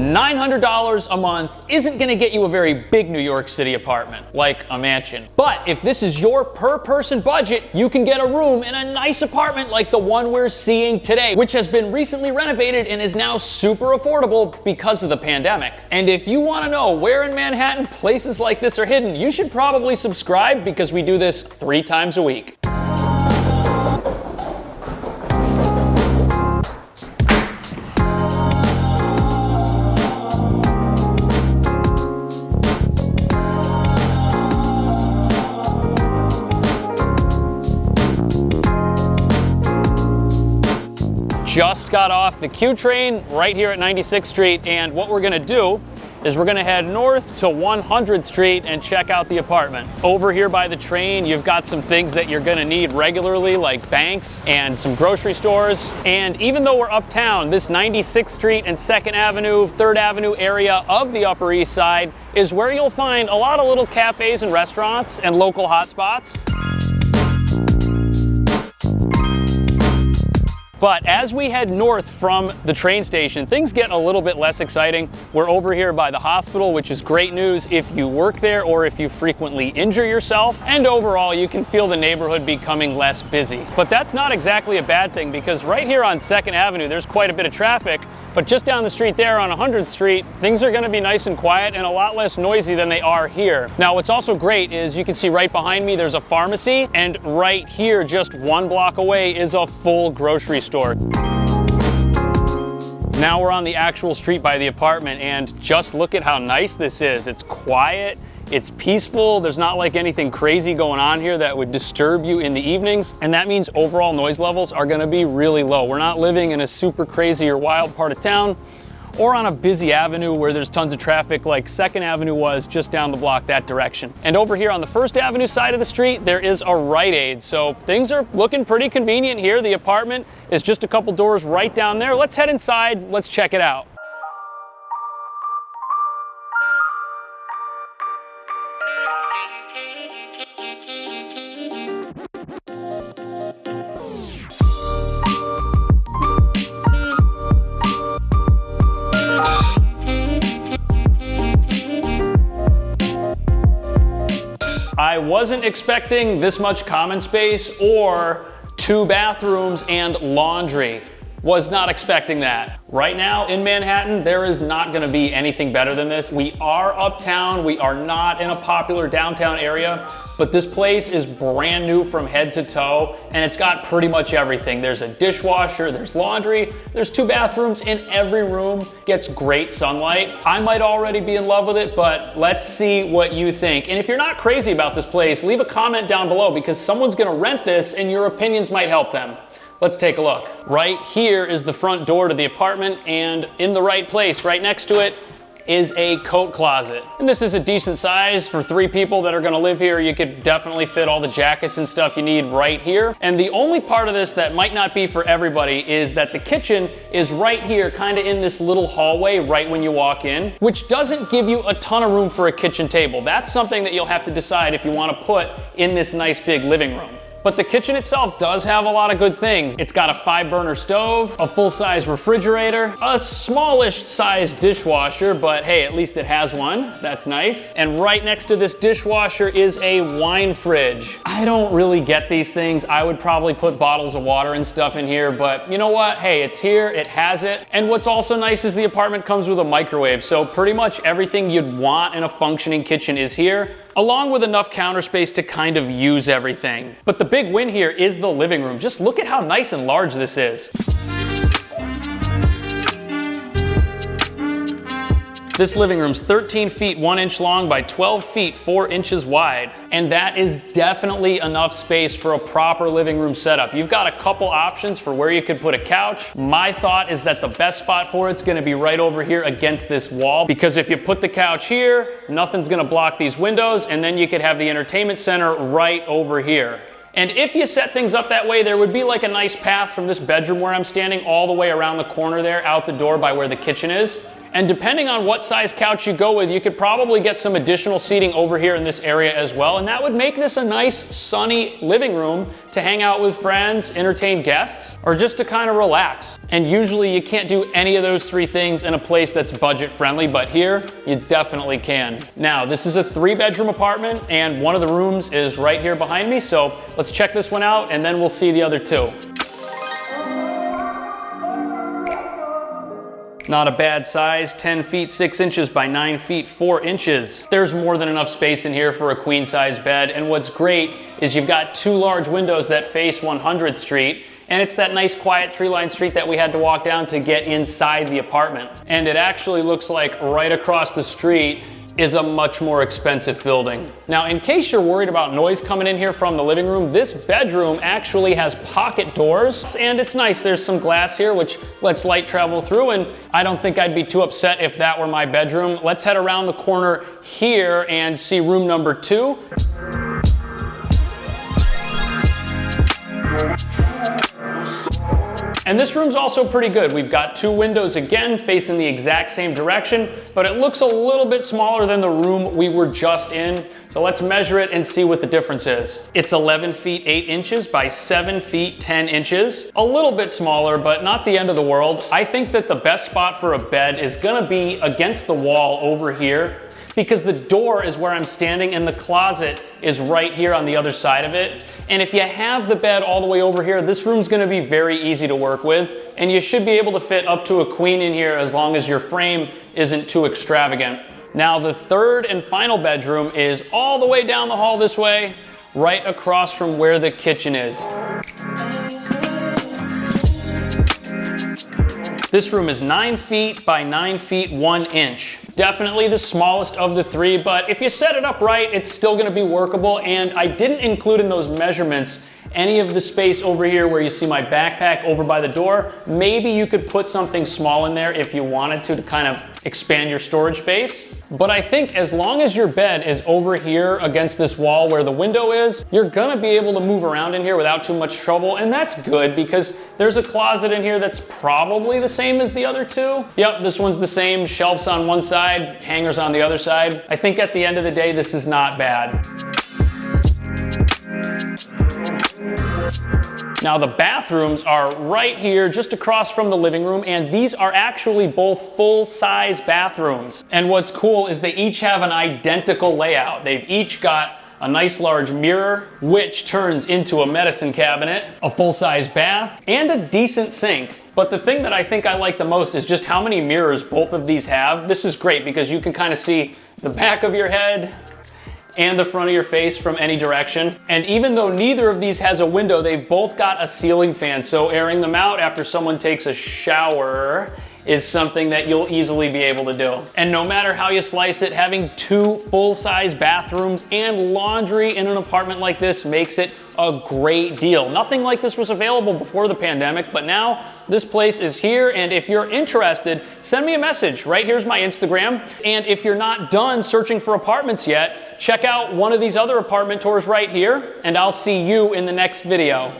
$900 a month isn't gonna get you a very big New York City apartment, like a mansion. But if this is your per person budget, you can get a room in a nice apartment like the one we're seeing today, which has been recently renovated and is now super affordable because of the pandemic. And if you wanna know where in Manhattan places like this are hidden, you should probably subscribe because we do this 3 times a week. Just got off the Q train right here at 96th Street, and what we're gonna do is we're gonna head north to 100th Street and check out the apartment. Over here by the train, you've got some things that you're gonna need regularly, like banks and some grocery stores. And even though we're uptown, this 96th Street and 2nd Avenue, 3rd Avenue area of the Upper East Side is where you'll find a lot of little cafes and restaurants and local hotspots. But as we head north from the train station, things get a little bit less exciting. We're over here by the hospital, which is great news if you work there or if you frequently injure yourself. And overall, you can feel the neighborhood becoming less busy. But that's not exactly a bad thing, because right here on 2nd Avenue, there's quite a bit of traffic. But just down the street there on 100th Street, things are gonna be nice and quiet and a lot less noisy than they are here. Now, what's also great is you can see right behind me, there's a pharmacy, and right here, just 1 block away, is a full grocery store. Now we're on the actual street by the apartment, and just look at how nice this is. It's quiet, it's peaceful, there's not like anything crazy going on here that would disturb you in the evenings, and that means overall noise levels are gonna be really low. We're not living in a super crazy or wild part of town, or on a busy avenue where there's tons of traffic like 2nd Avenue was just down the block that direction. And over here on the 1st Avenue side of the street, there is a Rite Aid. So things are looking pretty convenient here. The apartment is just a couple doors right down there. Let's head inside, let's check it out. I wasn't expecting this much common space or 2 bathrooms and laundry. Was not expecting that. Right now in Manhattan, there is not gonna be anything better than this. We are uptown, we are not in a popular downtown area, but this place is brand new from head to toe, and it's got pretty much everything. There's a dishwasher, there's laundry, there's 2 bathrooms in every room, gets great sunlight. I might already be in love with it, but let's see what you think. And if you're not crazy about this place, leave a comment down below, because someone's gonna rent this and your opinions might help them. Let's take a look. Right here is the front door to the apartment, and in the right place, right next to it, is a coat closet. And this is a decent size for 3 people that are gonna live here. You could definitely fit all the jackets and stuff you need right here. And the only part of this that might not be for everybody is that the kitchen is right here, kind of in this little hallway right when you walk in, which doesn't give you a ton of room for a kitchen table. That's something that you'll have to decide if you wanna put in this nice big living room. But the kitchen itself does have a lot of good things. It's got a 5-burner stove, a full-size refrigerator, a smallish size dishwasher, but hey, at least it has one. That's nice. And right next to this dishwasher is a wine fridge. I don't really get these things. I would probably put bottles of water and stuff in here, but you know what? Hey, it's here, it has it. And what's also nice is the apartment comes with a microwave, so pretty much everything you'd want in a functioning kitchen is here, along with enough counter space to kind of use everything. But the big win here is the living room. Just look at how nice and large this is. This living room's 13 feet 1 inch long by 12 feet 4 inches wide. And that is definitely enough space for a proper living room setup. You've got a couple options for where you could put a couch. My thought is that the best spot for it's gonna be right over here against this wall, because if you put the couch here, nothing's gonna block these windows, and then you could have the entertainment center right over here. And if you set things up that way, there would be like a nice path from this bedroom where I'm standing all the way around the corner there, out the door by where the kitchen is. And depending on what size couch you go with, you could probably get some additional seating over here in this area as well. And that would make this a nice sunny living room to hang out with friends, entertain guests, or just to kind of relax. And usually you can't do any of those three things in a place that's budget friendly, but here you definitely can. Now, this is a 3-bedroom apartment and one of the rooms is right here behind me. So let's check this one out and then we'll see the other two. Not a bad size, 10 feet 6 inches by 9 feet 4 inches. There's more than enough space in here for a queen size bed, and what's great is you've got 2 large windows that face 100th Street, and it's that nice quiet tree-lined street that we had to walk down to get inside the apartment. And it actually looks like right across the street is a much more expensive building. Now, in case you're worried about noise coming in here from the living room, this bedroom actually has pocket doors, and it's nice. There's some glass here which lets light travel through, and I don't think I'd be too upset if that were my bedroom. Let's head around the corner here and see room number 2. And this room's also pretty good. We've got 2 windows again facing the exact same direction, but it looks a little bit smaller than the room we were just in. So let's measure it and see what the difference is. It's 11 feet 8 inches by 7 feet 10 inches. A little bit smaller, but not the end of the world. I think that the best spot for a bed is gonna be against the wall over here, because the door is where I'm standing and the closet is right here on the other side of it. And if you have the bed all the way over here, this room's gonna be very easy to work with, and you should be able to fit up to a queen in here as long as your frame isn't too extravagant. Now, the third and final bedroom is all the way down the hall this way, right across from where the kitchen is. This room is 9 feet by 9 feet 1 inch. Definitely the smallest of the 3, but if you set it up right, it's still gonna be workable, and I didn't include in those measurements any of the space over here where you see my backpack over by the door. Maybe you could put something small in there if you wanted to kind of expand your storage space. But I think as long as your bed is over here against this wall where the window is, you're gonna be able to move around in here without too much trouble, and that's good because there's a closet in here that's probably the same as the other 2. Yep, this one's the same, shelves on one side, hangers on the other side. I think at the end of the day, this is not bad. Now, the bathrooms are right here just across from the living room, and these are actually both full-size bathrooms. And what's cool is they each have an identical layout. They've each got a nice large mirror, which turns into a medicine cabinet, a full-size bath, and a decent sink. But the thing that I think I like the most is just how many mirrors both of these have. This is great because you can kind of see the back of your head and the front of your face from any direction. And even though neither of these has a window, they've both got a ceiling fan, so airing them out after someone takes a shower is something that you'll easily be able to do. And no matter how you slice it, having 2 full-size bathrooms and laundry in an apartment like this makes it a great deal. Nothing like this was available before the pandemic, but now this place is here, and if you're interested, send me a message. Right here's my Instagram, and if you're not done searching for apartments yet, check out one of these other apartment tours right here, and I'll see you in the next video.